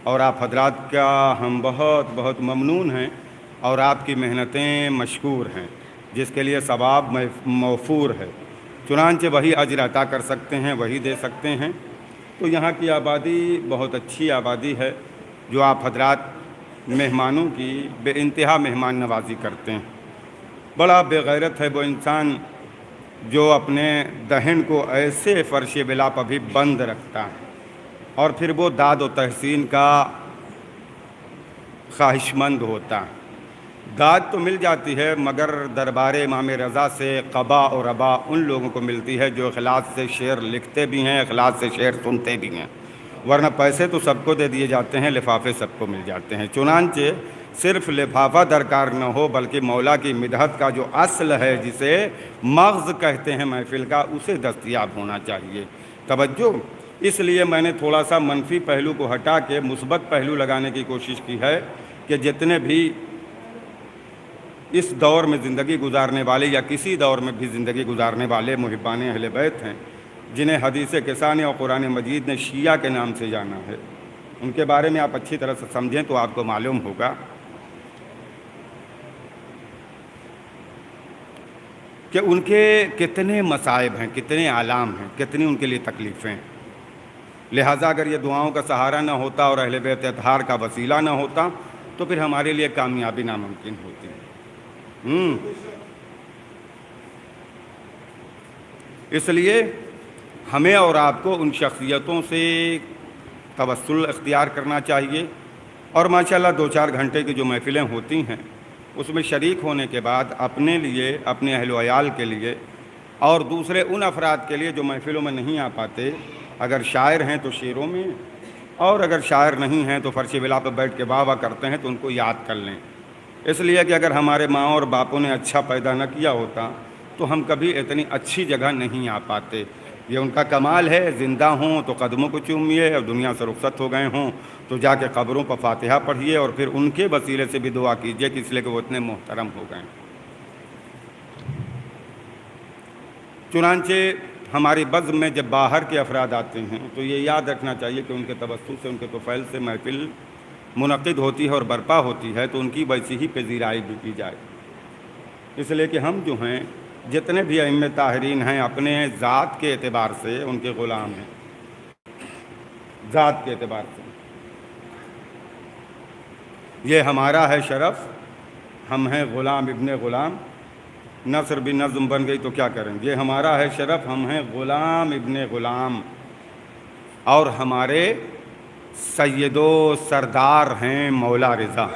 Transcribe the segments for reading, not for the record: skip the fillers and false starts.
اور آپ حضرات کا ہم بہت بہت ممنون ہیں اور آپ کی محنتیں مشکور ہیں، جس کے لیے ثواب موفور ہے۔ چنانچہ وہی اجر عطا کر سکتے ہیں، وہی دے سکتے ہیں۔ تو یہاں کی آبادی بہت اچھی آبادی ہے، جو آپ حضرات مہمانوں کی بے انتہا مہمان نوازی کرتے ہیں۔ بڑا بے غیرت ہے وہ انسان جو اپنے دہن کو ایسے فرش بلا پر بھی بند رکھتا ہے اور پھر وہ داد و تحسین کا خواہش مند ہوتا ہے۔ داد تو مل جاتی ہے، مگر دربار امام رضا سے قبا اور ربا ان لوگوں کو ملتی ہے جو اخلاص سے شعر لکھتے بھی ہیں، اخلاص سے شعر سنتے بھی ہیں، ورنہ پیسے تو سب کو دے دیے جاتے ہیں، لفافے سب کو مل جاتے ہیں۔ چنانچہ صرف لفافہ درکار نہ ہو، بلکہ مولا کی مدحت کا جو اصل ہے، جسے مغز کہتے ہیں محفل کا، اسے دستیاب ہونا چاہیے۔ توجہ، اس لیے میں نے تھوڑا سا منفی پہلو کو ہٹا کے مثبت پہلو لگانے کی کوشش کی ہے کہ جتنے بھی اس دور میں زندگی گزارنے والے یا کسی دور میں بھی زندگی گزارنے والے محبان اہل بیت ہیں، جنہیں حدیث کسانی اور قرآن مجید نے شیعہ کے نام سے جانا ہے، ان کے بارے میں آپ اچھی طرح سے سمجھیں تو آپ کو معلوم ہوگا کہ ان کے کتنے مصائب ہیں، کتنے آلام ہیں، کتنی ان کے لیے تکلیفیں ہیں۔ لہٰذا اگر یہ دعاؤں کا سہارا نہ ہوتا اور اہل بیت اطہار کا وسیلہ نہ ہوتا تو پھر ہمارے لیے کامیابی ناممکن ہوتی۔ اس لیے ہمیں اور آپ کو ان شخصیتوں سے توسل اختیار کرنا چاہیے، اور ماشاءاللہ 2-4 گھنٹے کی جو محفلیں ہوتی ہیں اس میں شریک ہونے کے بعد اپنے لیے، اپنے اہل و عیال کے لیے اور دوسرے ان افراد کے لیے جو محفلوں میں نہیں آ پاتے، اگر شاعر ہیں تو شعروں میں، اور اگر شاعر نہیں ہیں تو فرش بلا پہ بیٹھ کے واہ واہ کرتے ہیں تو ان کو یاد کر لیں۔ اس لیے کہ اگر ہمارے ماں اور باپوں نے اچھا پیدا نہ کیا ہوتا تو ہم کبھی اتنی اچھی جگہ نہیں آ پاتے۔ یہ ان کا کمال ہے، زندہ ہوں تو قدموں کو چومیے، اور دنیا سے رخصت ہو گئے ہوں تو جا کے قبروں پر فاتحہ پڑھیے، اور پھر ان کے وسیلے سے بھی دعا کیجیے کہ اس لیے کہ وہ اتنے محترم ہو گئے۔ چنانچہ ہماری بزم میں جب باہر کے افراد آتے ہیں تو یہ یاد رکھنا چاہیے کہ ان کے توسل سے، ان کے طفیل سے محفل منعقد ہوتی ہے اور برپا ہوتی ہے، تو ان کی ویسی ہی پذیرائی بھی کی جائے۔ اس لیے کہ ہم جو ہیں، جتنے بھی ائمہ طاہرین ہیں، اپنے ذات کے اعتبار سے ان کے غلام ہیں، ذات کے اعتبار سے۔ یہ ہمارا ہے شرف، ہم ہیں غلام ابن غلام، نثر بھی نظم بن گئی تو کیا کریں۔ یہ ہمارا ہے شرف، ہم ہیں غلام ابن غلام، اور ہمارے سید و سردار ہیں مولا رضا۔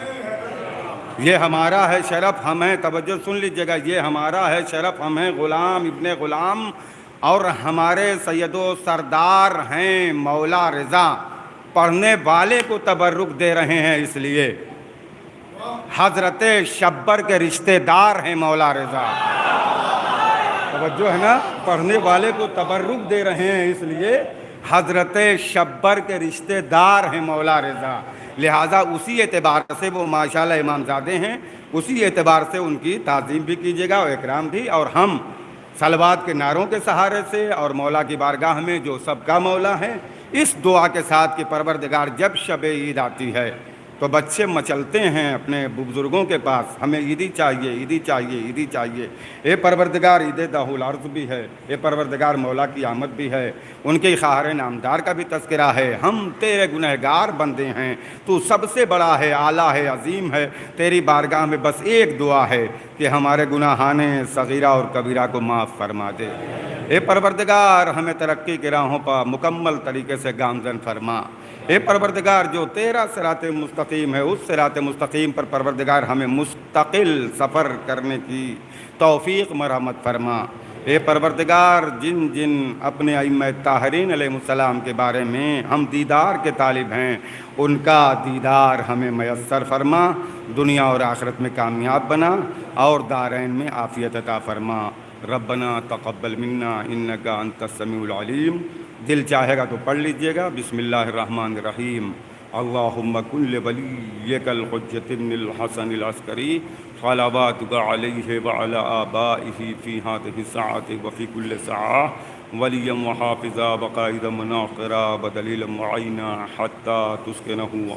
یہ ہمارا ہے شرف، ہم ہیں، توجہ سن لیجیے گا، یہ ہمارا ہے شرف، ہم ہیں غلام ابن غلام، اور ہمارے سید و سردار ہیں مولا رضا۔ پڑھنے والے کو تبرک دے رہے ہیں، اس لیے حضرت شبر کے رشتہ دار ہیں مولا رضا۔ توجہ ہے نا، پڑھنے والے کو تبرک دے رہے ہیں، اس لیے حضرت شبر کے رشتہ دار ہیں مولا رضا۔ لہٰذا اسی اعتبار سے وہ ماشاءاللہ امام زادے ہیں، اسی اعتبار سے ان کی تعظیم بھی کیجیے گا اور اکرام بھی، اور ہم صلوات کے نعروں کے سہارے سے اور مولا کی بارگاہ میں جو سب کا مولا ہے، اس دعا کے ساتھ کہ پروردگار جب شب عید آتی ہے تو بچے مچلتے ہیں اپنے بزرگوں کے پاس، ہمیں عیدی چاہیے، عیدی چاہیے، عیدی چاہیے۔ اے پروردگار عید داہ الارض بھی ہے، اے پروردگار مولا کی آمد بھی ہے، ان کے خواہر نامدار کا بھی تذکرہ ہے۔ ہم تیرے گنہگار بندے ہیں، تو سب سے بڑا ہے، اعلیٰ ہے، عظیم ہے۔ تیری بارگاہ میں بس ایک دعا ہے کہ ہمارے گناہان صغیرہ اور کبیرہ کو معاف فرما دے۔ اے پروردگار ہمیں ترقی کی راہوں پر مکمل طریقے سے گامزن فرما۔ اے پروردگار جو تیرا صراط مستقیم ہے، اس صراط مستقیم پر پروردگار ہمیں مستقل سفر کرنے کی توفیق مرحمت فرما۔ اے پروردگار جن جن اپنے ائمہ طاہرین علیہ السلام کے بارے میں ہم دیدار کے طالب ہیں، ان کا دیدار ہمیں میسر فرما، دنیا اور آخرت میں کامیاب بنا، اور دارین میں عافیت عطا فرما۔ ربنا تقبل منا انک انت السمیع العلیم۔ دل چاہے گا تو پڑھ لیجئے گا، بسم اللہ الرحمن الرحیم۔ اللہم کن لولیک الحجۃ بن الحسن العسکری صلواتک علیہ وعلی آبائہ فی ہذہ الساعۃ وفی کل ساعہ ولیا وحافظا وقائدا وناصرا ودلیلا معینا حتی تسکنہ